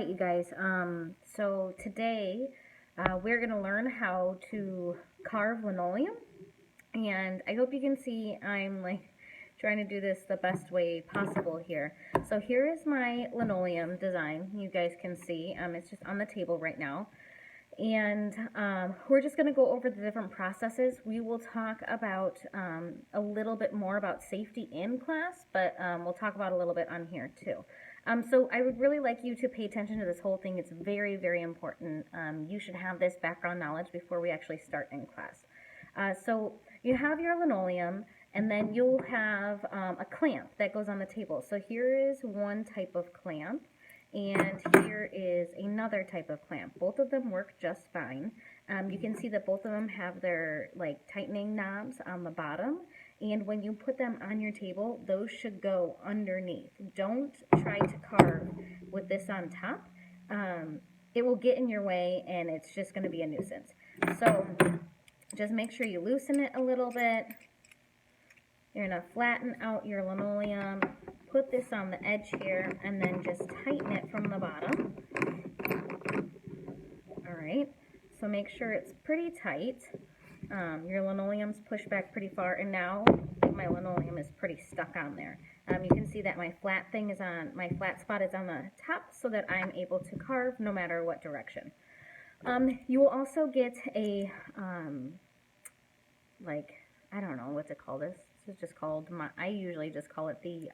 right, you guys. So today we're gonna learn how to carve linoleum, and I hope you can see I'm like trying to do this the best way possible here. So here is my linoleum design. You guys can see it's just on the table right now. And we're just going to go over the different processes. We will talk about a little bit more about safety in class, but we'll talk about a little bit on here too. So I would really like you to pay attention to this whole thing. It's very, very important. You should have this background knowledge before we actually start in class. So you have your linoleum, and then you'll have a clamp that goes on the table. So here is one type of clamp. And here is another type of clamp. Both of them work just fine. You can see that both of them have their like tightening knobs on the bottom. And when you put them on your table, those should go underneath. Don't try to carve with this on top. It will get in your way and it's just going to be a nuisance. So just make sure you loosen it a little bit. You're going to flatten out your linoleum. Put this on the edge here and then just tighten it from the bottom. Alright, so make sure it's pretty tight. Your linoleum's pushed back pretty far, and now my linoleum is pretty stuck on there. You can see that my flat spot is on the top so that I'm able to carve no matter what direction. You will also get a, I don't know what to call this. This is just called, I usually just call it the,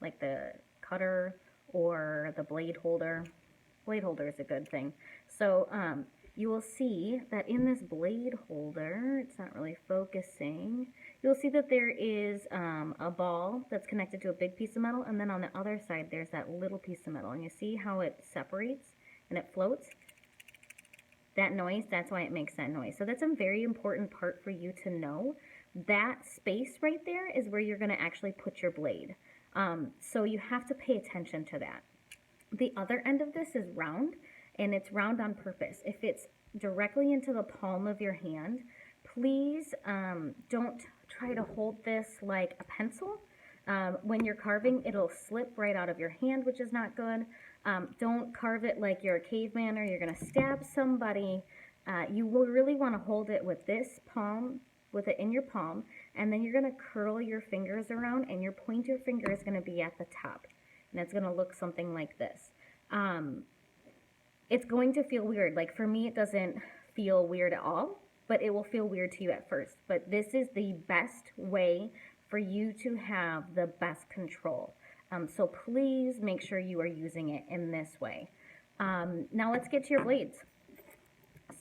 like the cutter or the blade holder. Blade holder is a good thing. So you will see that in this blade holder, it's not really focusing, you'll see that there is a ball that's connected to a big piece of metal, and then on the other side there's that little piece of metal, and you see how it separates and it floats? That noise, that's why it makes that noise. So that's a very important part for you to know. That space right there is where you're going to actually put your blade. So you have to pay attention to that. The other end of this is round, and it's round on purpose. If it's directly into the palm of your hand, please don't try to hold this like a pencil. When you're carving, it'll slip right out of your hand, which is not good. Don't carve it like you're a caveman or you're going to stab somebody. You will really want to hold it with this palm, with it in your palm, and then you're going to curl your fingers around, and your pointer finger is going to be at the top, and it's going to look something like this. It's going to feel weird. Like for me, it doesn't feel weird at all, but it will feel weird to you at first. But this is the best way for you to have the best control. So please make sure you are using it in this way. Now let's get to your blades.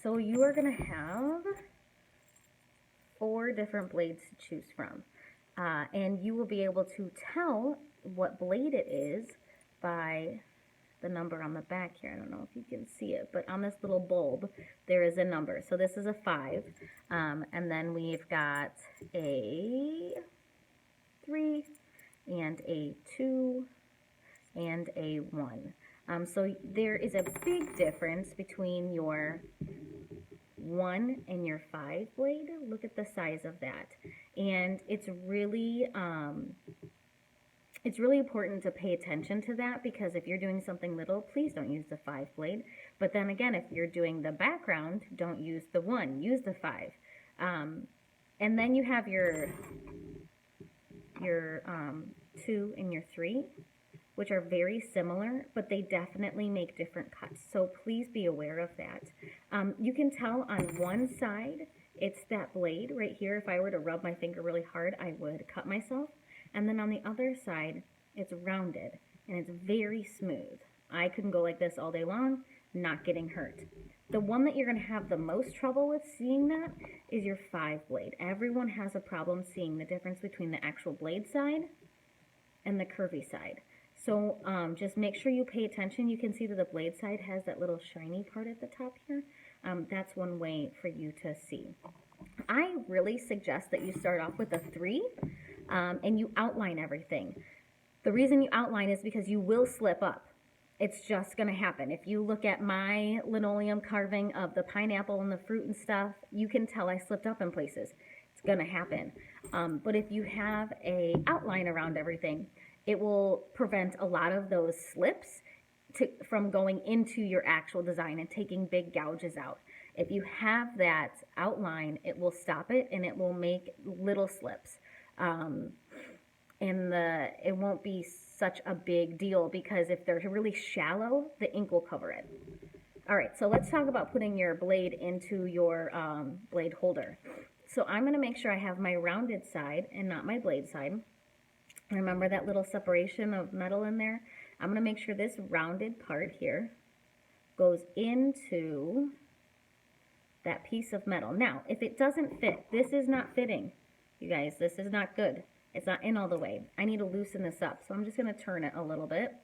So you are going to have 4 different blades to choose from. And you will be able to tell what blade it is by the number on the back here. I don't know if you can see it, but on this little bulb, there is a number. So this is a 5. And then we've got a 3 and a 2 and a 1. So there is a big difference between your 1 and your 5 blade. Look at the size of that. And it's really important to pay attention to that, because if you're doing something little, please don't use the 5 blade. But then again, if you're doing the background, don't use the 1, use the 5. And then you have your 2 and your 3, which are very similar, but they definitely make different cuts. So please be aware of that. You can tell on one side, it's that blade right here. If I were to rub my finger really hard, I would cut myself. And then on the other side, it's rounded and it's very smooth. I can go like this all day long, not getting hurt. The one that you're going to have the most trouble with seeing that is your 5 blade. Everyone has a problem seeing the difference between the actual blade side and the curvy side. So just make sure you pay attention. You can see that the blade side has that little shiny part at the top here. That's one way for you to see. I really suggest that you start off with a 3 and you outline everything. The reason you outline is because you will slip up. It's just going to happen. If you look at my linoleum carving of the pineapple and the fruit and stuff, you can tell I slipped up in places. It's going to happen. But if you have an outline around everything, it will prevent a lot of those slips from going into your actual design and taking big gouges out. If you have that outline, it will stop it and it will make little slips. And it won't be such a big deal, because if they're really shallow, the ink will cover it. All right, so let's talk about putting your blade into your blade holder. So I'm going to make sure I have my rounded side and not my blade side. Remember that little separation of metal in there? I'm going to make sure this rounded part here goes into that piece of metal. Now, if it doesn't fit, this is not fitting, you guys. This is not good. It's not in all the way. I need to loosen this up. So I'm just going to turn it a little bit,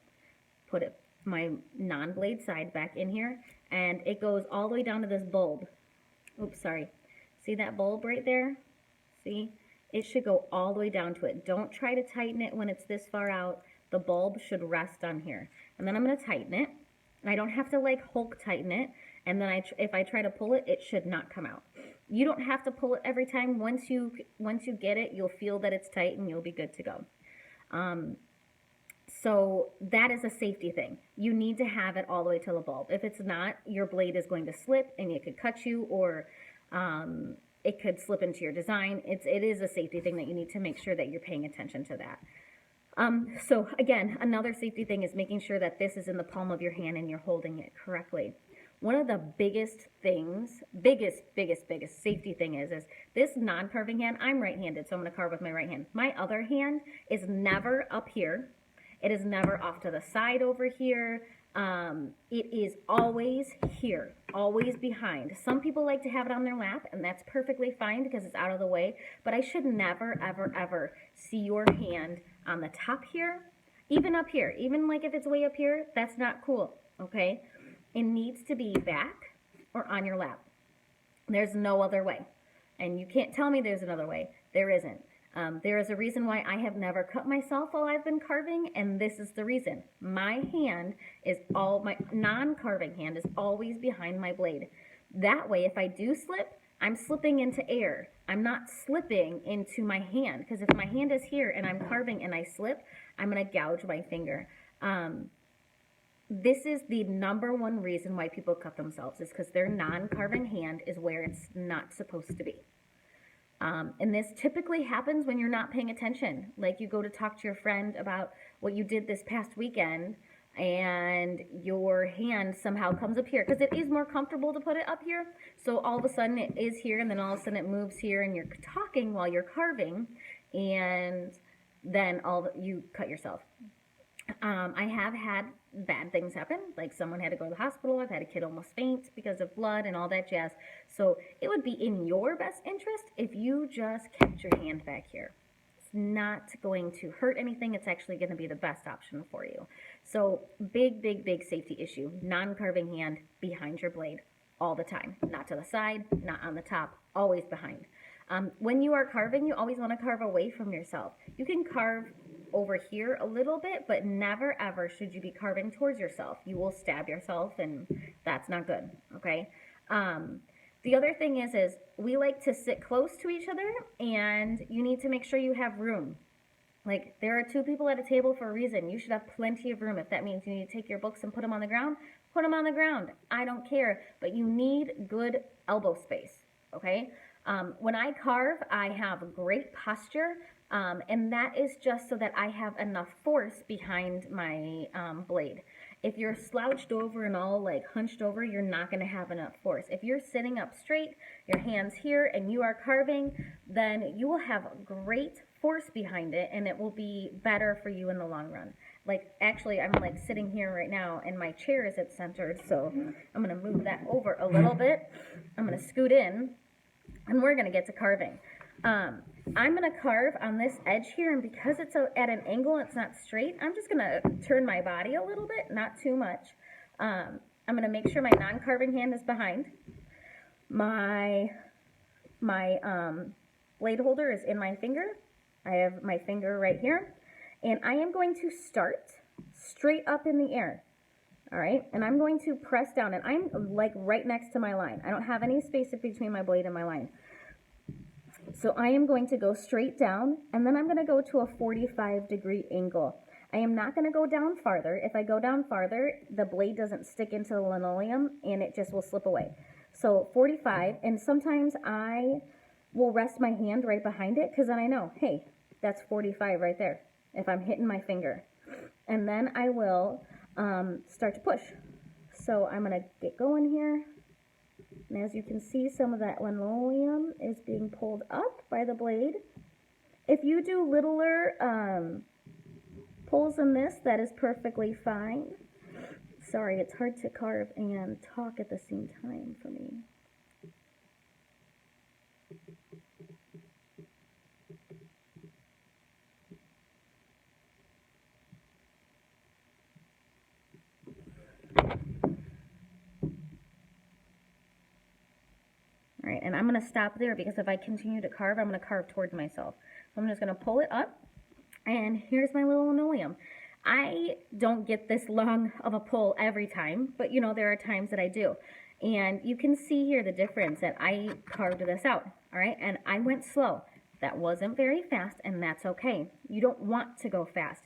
put it my non-blade side back in here, and it goes all the way down to this bulb. Oops, sorry. See that bulb right there? See? It should go all the way down to it. Don't try to tighten it when it's this far out. The bulb should rest on here. And then I'm going to tighten it. And I don't have to like Hulk tighten it. And then if I try to pull it, it should not come out. You don't have to pull it every time. Once you get it, you'll feel that it's tight and you'll be good to go. So that is a safety thing. You need to have it all the way to the bulb. If it's not, your blade is going to slip and it could cut you, or it could slip into your design. It is a safety thing that you need to make sure that you're paying attention to that. So again, another safety thing is making sure that this is in the palm of your hand and you're holding it correctly. One of the biggest things, biggest safety thing is this non-carving hand. I'm right-handed, so I'm going to carve with my right hand. My other hand is never up here. It is never off to the side over here. It is always here, always behind. Some people like to have it on their lap, and that's perfectly fine because it's out of the way, but I should never, ever, ever see your hand on the top here, even up here. Even like if it's way up here, that's not cool, okay? It needs to be back or on your lap. There's no other way, and you can't tell me there's another way. There isn't. There is a reason why I have never cut myself while I've been carving, and this is the reason. My non-carving hand is always behind my blade. That way, if I do slip, I'm slipping into air. I'm not slipping into my hand, because if my hand is here and I'm carving and I slip, I'm going to gouge my finger. This is the #1 reason why people cut themselves, is because their non-carving hand is where it's not supposed to be. And this typically happens when you're not paying attention. Like you go to talk to your friend about what you did this past weekend, and your hand somehow comes up here, because it is more comfortable to put it up here. So all of a sudden it is here, and then all of a sudden it moves here, and you're talking while you're carving, and then you cut yourself. I have had bad things happen, like someone had to go to the hospital. I've had a kid almost faint because of blood and all that jazz. So it would be in your best interest if you just kept your hand back here. It's not going to hurt anything. It's actually going to be the best option for you. So big safety issue. Non-carving hand behind your blade all the time. Not to the side, not on the top, always behind. When you are carving, you always want to carve away from yourself. You can carve over here a little bit, but never ever should you be carving towards yourself. You will stab yourself, and that's not good, okay? The other thing is we like to sit close to each other, and you need to make sure you have room. Like, there are 2 people at a table for a reason. You should have plenty of room. If that means you need to take your books and put them on the ground, put them on the ground. I don't care, but you need good elbow space, okay? When I carve, I have great posture, and that is just so that I have enough force behind my blade. If you're slouched over and all like hunched over, you're not going to have enough force. If you're sitting up straight, your hands here, and you are carving, then you will have great force behind it, and it will be better for you in the long run. Like, actually, I'm like sitting here right now, and my chair isn't centered, so I'm going to move that over a little bit. I'm going to scoot in, and we're going to get to carving. I'm going to carve on this edge here, and because it's at an angle, it's not straight, I'm just going to turn my body a little bit, not too much. I'm going to make sure my non-carving hand is behind. My blade holder is in my finger. I have my finger right here, and I am going to start straight up in the air. All right, and I'm going to press down, and I'm like right next to my line. I don't have any space between my blade and my line. So I am going to go straight down, and then I'm going to go to a 45-degree angle. I am not going to go down farther. If I go down farther, the blade doesn't stick into the linoleum and it just will slip away. So 45, and sometimes I will rest my hand right behind it because then I know, hey, that's 45 right there if I'm hitting my finger. And then I will start to push. So I'm going to get going here. And as you can see, some of that linoleum is being pulled up by the blade. If you do littler pulls in this, that is perfectly fine. Sorry, it's hard to carve and talk at the same time for me. All right, and I'm going to stop there because if I continue to carve, I'm going to carve towards myself. So I'm just going to pull it up, and here's my little linoleum. I don't get this long of a pull every time, but you know, there are times that I do. And you can see here the difference that I carved this out, all right? And I went slow. That wasn't very fast, and that's okay. You don't want to go fast.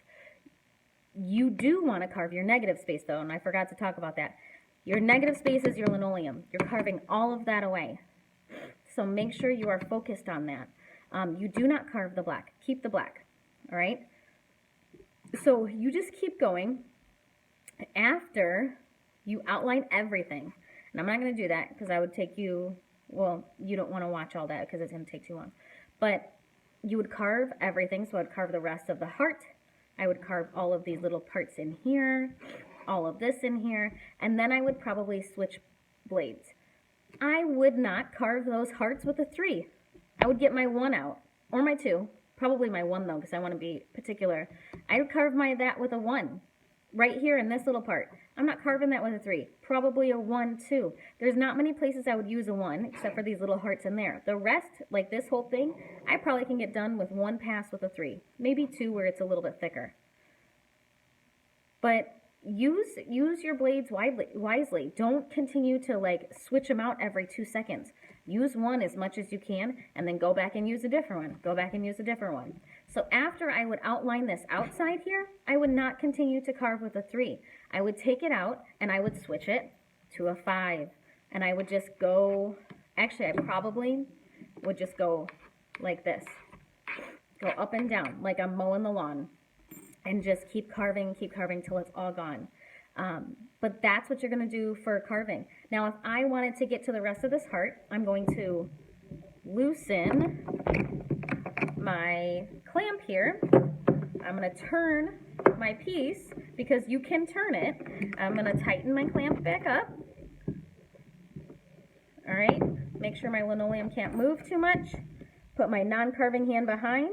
You do want to carve your negative space, though, and I forgot to talk about that. Your negative space is your linoleum. You're carving all of that away. So make sure you are focused on that. You do not carve the black. Keep the black, all right? So you just keep going after you outline everything. And I'm not going to do that because I would take you, well, you don't want to watch all that because it's going to take too long. But you would carve everything. So I'd carve the rest of the heart. I would carve all of these little parts in here, all of this in here, and then I would probably switch blades. I would not carve those hearts with a 3. I would get my 1 out, or my 2. Probably my 1 though, because I want to be particular. I would carve that with a 1. Right here in this little part. I'm not carving that with a 3. Probably a 1 too. There's not many places I would use a 1, except for these little hearts in there. The rest, like this whole thing, I probably can get done with 1 pass with a 3. Maybe 2 where it's a little bit thicker. But use your blades wisely. Don't continue to like switch them out every 2 seconds. Use one as much as you can, and then go back and use a different one. Go back and use a different one. So after I would outline this outside here, I would not continue to carve with a 3. I would take it out, and I would switch it to a 5. And I would just go, actually I probably would just go like this. Go up and down, like I'm mowing the lawn. And just keep carving till it's all gone. But that's what you're going to do for carving. Now, if I wanted to get to the rest of this heart, I'm going to loosen my clamp here. I'm going to turn my piece, because you can turn it. I'm going to tighten my clamp back up. All right, make sure my linoleum can't move too much. Put my non-carving hand behind.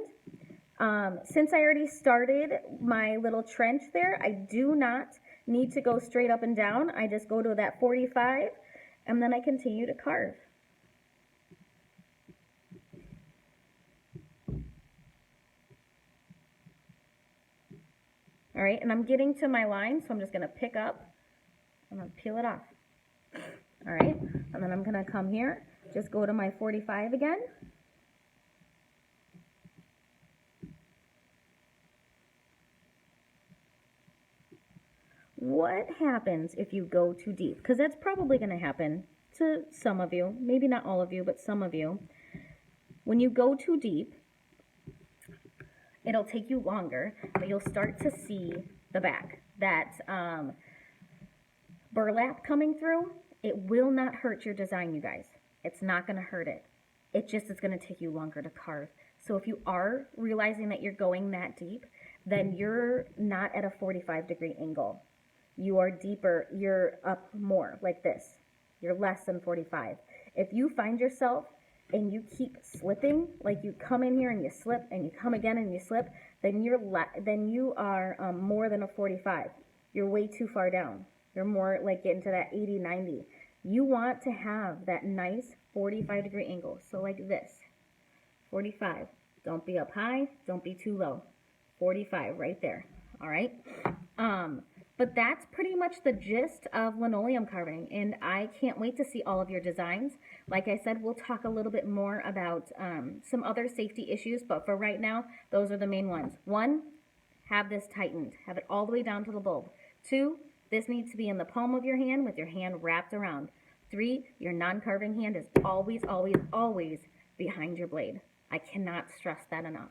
Since I already started my little trench there, I do not need to go straight up and down. I just go to that 45, and then I continue to carve. All right, and I'm getting to my line, so I'm just going to pick up. I'm going to peel it off. All right, and then I'm going to come here, just go to my 45 again. What happens if you go too deep? Because that's probably going to happen to some of you. Maybe not all of you, but some of you. When you go too deep, it'll take you longer, but you'll start to see the back. That burlap coming through, it will not hurt your design, you guys. It's not going to hurt it. It just is going to take you longer to carve. So if you are realizing that you're going that deep, then you're not at a 45-degree angle. You are deeper, you're up more, like this. You're less than 45. If you find yourself and you keep slipping, like you come in here and you slip, and you come again and you slip, then you are more than a 45. You're way too far down. You're more like getting to that 80, 90. You want to have that nice 45-degree angle. So like this, 45. Don't be up high, don't be too low. 45 right there, all right? But that's pretty much the gist of linoleum carving, and I can't wait to see all of your designs. Like I said, we'll talk a little bit more about some other safety issues, but for right now, those are the main ones. 1, have this tightened. Have it all the way down to the bulb. 2, this needs to be in the palm of your hand with your hand wrapped around. 3, your non-carving hand is always, always, always behind your blade. I cannot stress that enough.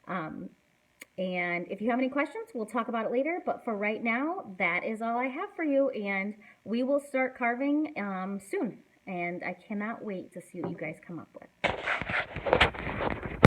And if you have any questions, we'll talk about it later. But for right now, that is all I have for you. And we will start carving soon. And I cannot wait to see what you guys come up with.